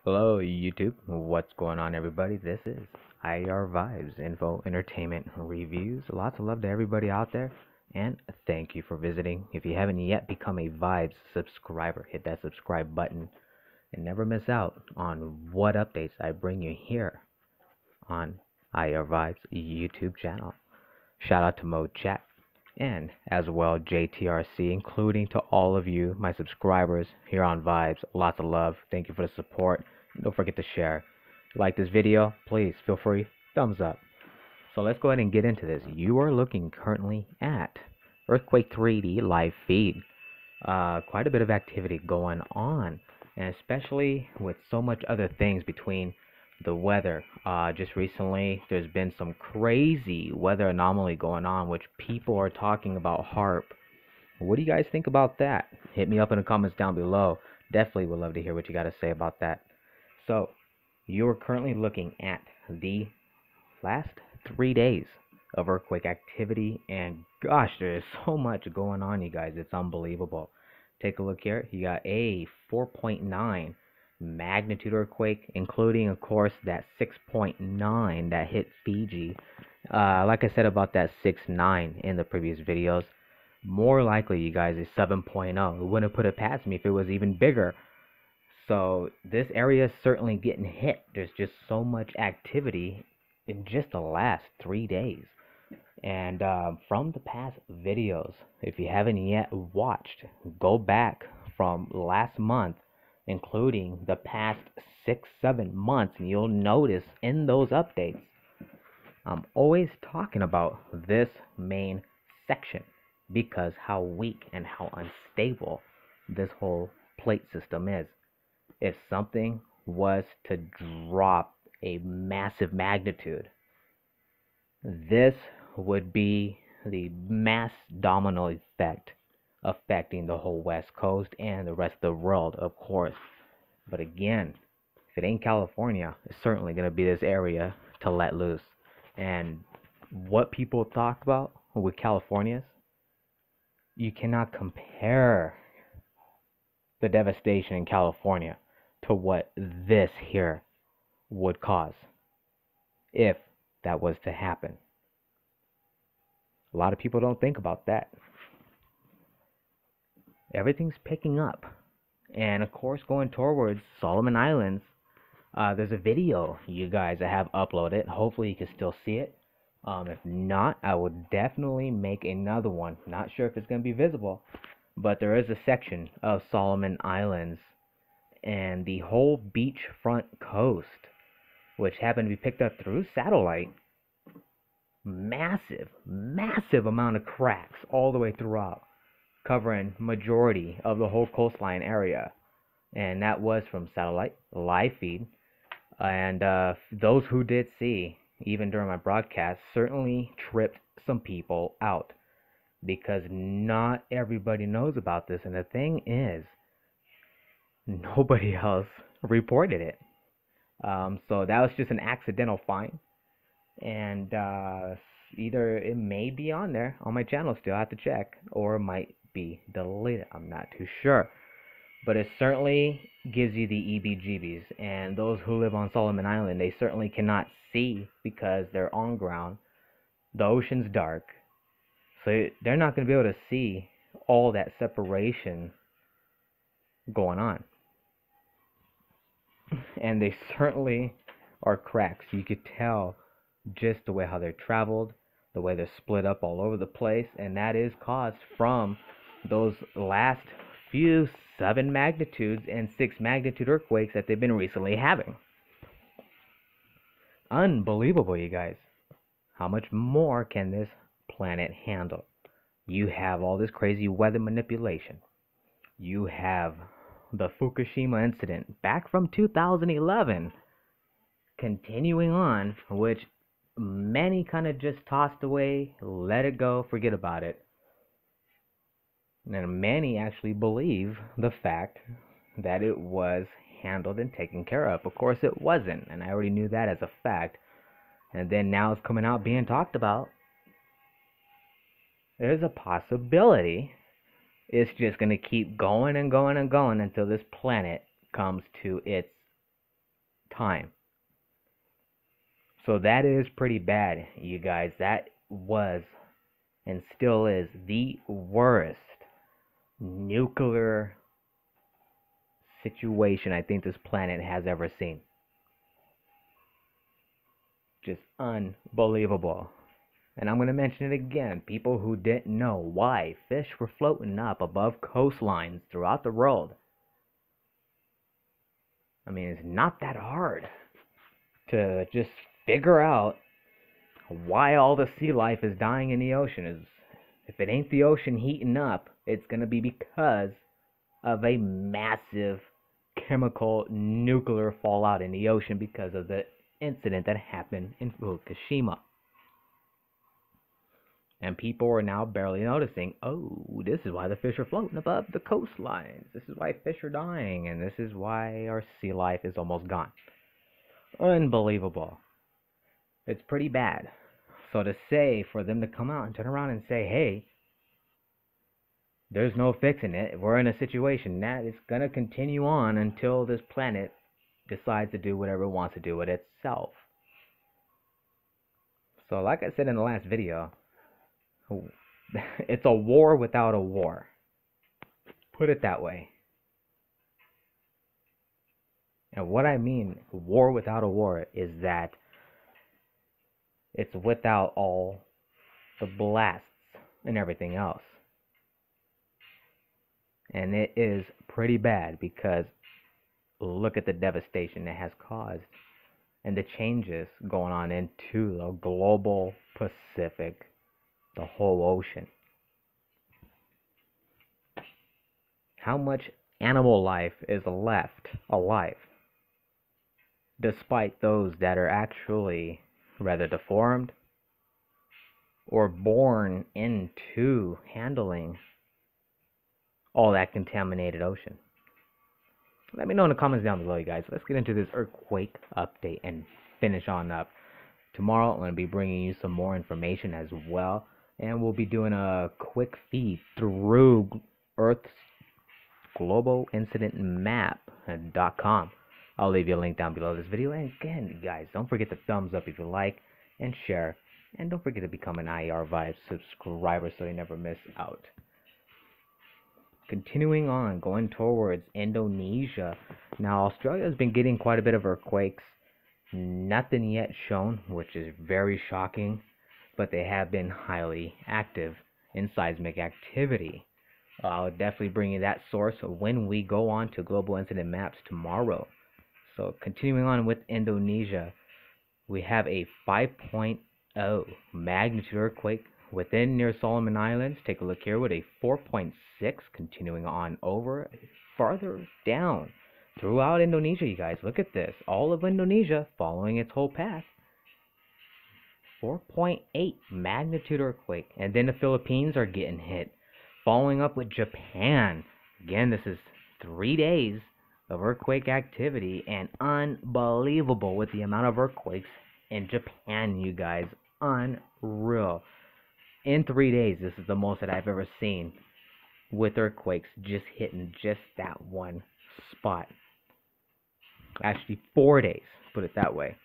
Hello, YouTube. What's going on, everybody? This is IR Vibes, Info, Entertainment, Reviews. Lots of love to everybody out there, and thank you for visiting. If you haven't yet become a Vibes subscriber, hit that subscribe button and never miss out on what updates I bring you here on IR Vibes YouTube channel. Shout out to Mode Chat and as well JTRC, including to all of you, my subscribers here on Vibes. Lots of love. Thank you for the support. Don't forget to share. Like this video, please feel free. Thumbs up. So let's go ahead and get into this. You are looking currently at Earthquake 3D live feed. Quite a bit of activity going on, and especially with so much other things between the weather. Just recently, there's been some crazy weather anomaly going on, which people are talking about HARP. What do you guys think about that? Hit me up in the comments down below. Definitely would love to hear what you got to say about that. So, you're currently looking at the last 3 days of earthquake activity, and gosh, there is so much going on, you guys. It's unbelievable. Take a look here. You got a 4.9 magnitude earthquake, including, of course, that 6.9 that hit Fiji. Like I said about that 6.9 in the previous videos, more likely, you guys, is 7.0. It wouldn't put it past me if it was even bigger. So this area is certainly getting hit. There's just so much activity in just the last 3 days. And from the past videos, if you haven't yet watched, go back from last month, including the past 6-7 months, and you'll notice in those updates, I'm always talking about this main section because how weak and how unstable this whole plate system is. If something was to drop a massive magnitude, this would be the mass domino effect affecting the whole West Coast and the rest of the world, of course. But again, if it ain't California, it's certainly going to be this area to let loose. And what people talk about with California's, you cannot compare the devastation in California to what this here would cause if that was to happen. A lot of people don't think about that. Everything's picking up, and of course, going towards Solomon Islands, there's a video, you guys, I have uploaded. Hopefully you can still see it. If not, I will definitely make another one. Not sure if it's going to be visible, but there is a section of Solomon Islands and the whole beachfront coast, which happened to be picked up through satellite. Massive amount of cracks all the way throughout, covering majority of the whole coastline area. And that was from satellite live feed. And those who did see, even during my broadcast, certainly tripped some people out, because not everybody knows about this. And the thing is, nobody else reported it. So that was just an accidental find. And either it may be on there on my channel still, I have to check, or it might be deleted. I'm not too sure. But it certainly gives you the EBGBs. And those who live on Solomon Island, they certainly cannot see because they're on ground. The ocean's dark. So they're not going to be able to see all that separation going on. And they certainly are cracks. You could tell just the way how they're traveled, the way they're split up all over the place, and that is caused from those last few 7 magnitudes and 6 magnitude earthquakes that they've been recently having. Unbelievable, you guys. How much more can this planet handle? You have all this crazy weather manipulation. You have the Fukushima incident back from 2011 continuing on, which many kind of just tossed away, let it go, forget about it. And many actually believe the fact that it was handled and taken care of. Of course it wasn't, and I already knew that as a fact. And then now it's coming out being talked about. There's a possibility it's just going to keep going and going and going until this planet comes to its time. So that is pretty bad, you guys. That was and still is the worst nuclear situation I think this planet has ever seen. Just unbelievable. And I'm going to mention it again. People who didn't know why fish were floating up above coastlines throughout the world. I mean, it's not that hard to just figure out why all the sea life is dying in the ocean. If it ain't the ocean heating up, it's going to be because of a massive chemical nuclear fallout in the ocean because of the incident that happened in Fukushima. And people are now barely noticing, oh, this is why the fish are floating above the coastlines. This is why fish are dying, and this is why our sea life is almost gone. Unbelievable. It's pretty bad. So to say, for them to come out and turn around and say, hey, there's no fixing it. We're in a situation that is going to continue on until this planet decides to do whatever it wants to do with itself. So like I said in the last video, it's a war without a war. Put it that way. And what I mean, war without a war, is that it's without all the blasts and everything else. And it is pretty bad because look at the devastation it has caused and the changes going on into the global Pacific, the whole ocean. How much animal life is left alive, despite those that are actually rather deformed or born into handling all that contaminated ocean? Let me know in the comments down below, you guys. Let's get into this earthquake update and finish on up. Tomorrow I'm going to be bringing you some more information as well, and we'll be doing a quick feed through Earth's global incident map.com. I'll leave you a link down below this video. And again, guys, don't forget to thumbs up if you like and share, and don't forget to become an IR Vibes subscriber so you never miss out. Continuing on, going towards Indonesia. Now, Australia has been getting quite a bit of earthquakes. Nothing yet shown, which is very shocking, but they have been highly active in seismic activity. I'll definitely bring you that source when we go on to global incident maps tomorrow. So, continuing on with Indonesia, we have a 5.0 magnitude earthquake within near Solomon Islands. Take a look here with a 4.6 continuing on over farther down throughout Indonesia, you guys. Look at this. All of Indonesia following its whole path. 4.8 magnitude earthquake. And then the Philippines are getting hit. Following up with Japan. Again, this is 3 days of earthquake activity, and unbelievable with the amount of earthquakes in Japan, you guys. Unreal. In 3 days, this is the most that I've ever seen with earthquakes just hitting just that one spot. Actually, 4 days, put it that way.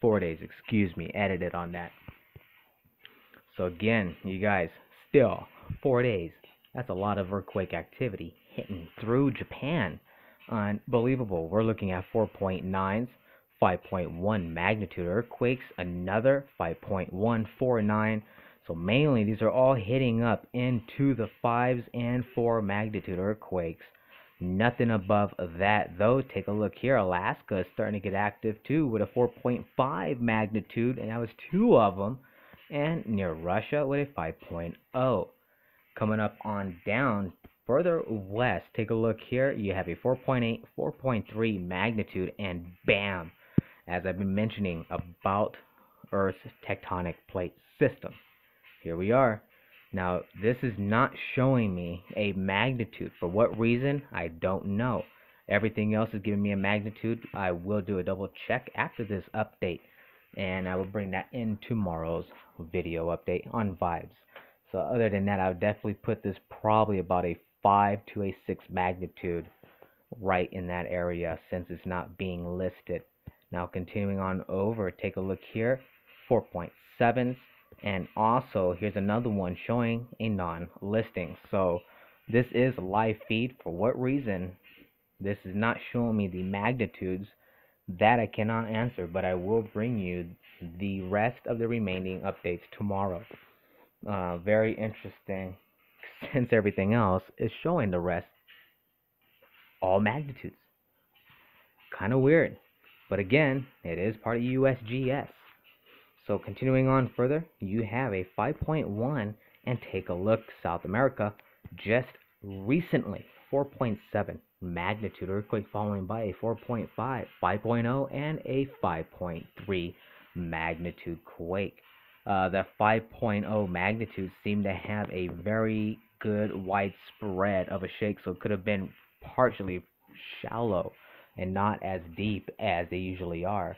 4 days, excuse me, edited on that. So again, you guys, still 4 days. That's a lot of earthquake activity hitting through Japan. Unbelievable. We're looking at 4.9s, 5.1 magnitude earthquakes, another 5.149. So mainly these are all hitting up into the 5s and 4 magnitude earthquakes. Nothing above that though. Take a look here. Alaska is starting to get active too with a 4.5 magnitude, and that was 2 of them. And near Russia with a 5.0. Coming up on down further west, take a look here. You have a 4.8, 4.3 magnitude, and bam, as I've been mentioning about Earth's tectonic plate system. Here we are. Now, this is not showing me a magnitude. For what reason? I don't know. Everything else is giving me a magnitude. I will do a double check after this update, and I will bring that in tomorrow's video update on VIBEZ. So other than that, I would definitely put this probably about a 5 to a 6 magnitude right in that area since it's not being listed. Now continuing on over, take a look here, 4.7s, and also here's another one showing a non-listing. So this is live feed. For what reason this is not showing me the magnitudes, that I cannot answer, but I will bring you the rest of the remaining updates tomorrow. Very interesting, since everything else is showing the rest all magnitudes. Kind of weird, but again, it is part of USGS. So continuing on further, you have a 5.1, and take a look, South America, just recently, 4.7 magnitude earthquake, following by a 4.5, 5.0, and a 5.3 magnitude quake. The 5.0 magnitude seemed to have a very good widespread of a shake, so it could have been partially shallow and not as deep as they usually are.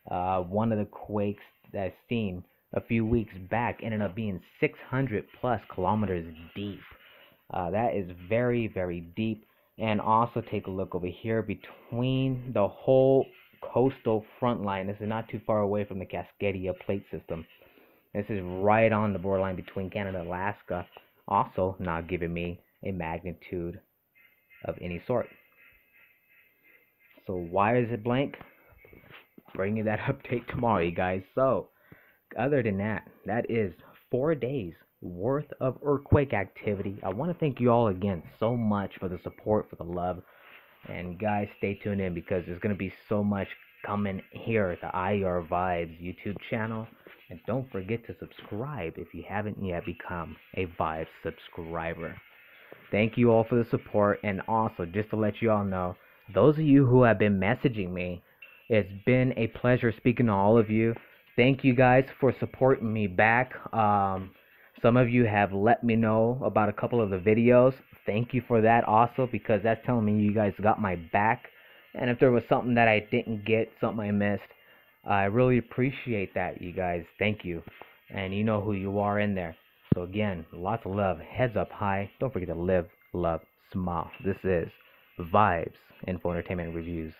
One of the quakes that I've seen a few weeks back ended up being 600 plus kilometers deep. That is very, very deep. And also take a look over here between the whole coastal front line. This is not too far away from the Cascadia plate system. This is right on the borderline between Canada and Alaska. Also not giving me a magnitude of any sort. So why is it blank? Bring you that update tomorrow, you guys. So other than that, that is 4 days worth of earthquake activity. I want to thank you all again so much for the support, for the love, and guys, stay tuned in because there's going to be so much coming here at the IR Vibes YouTube channel. And don't forget to subscribe if you haven't yet become a Vibes subscriber. Thank you all for the support, and also just to let you all know, those of you who have been messaging me, it's been a pleasure speaking to all of you. Thank you guys for supporting me back. Some of you have let me know about a couple of the videos. Thank you for that also, because that's telling me you guys got my back. And if there was something that I didn't get, something I missed, I really appreciate that, you guys. Thank you. And you know who you are in there. So again, lots of love. Heads up high. Don't forget to live, love, smile. This is Vibes Info Entertainment Reviews.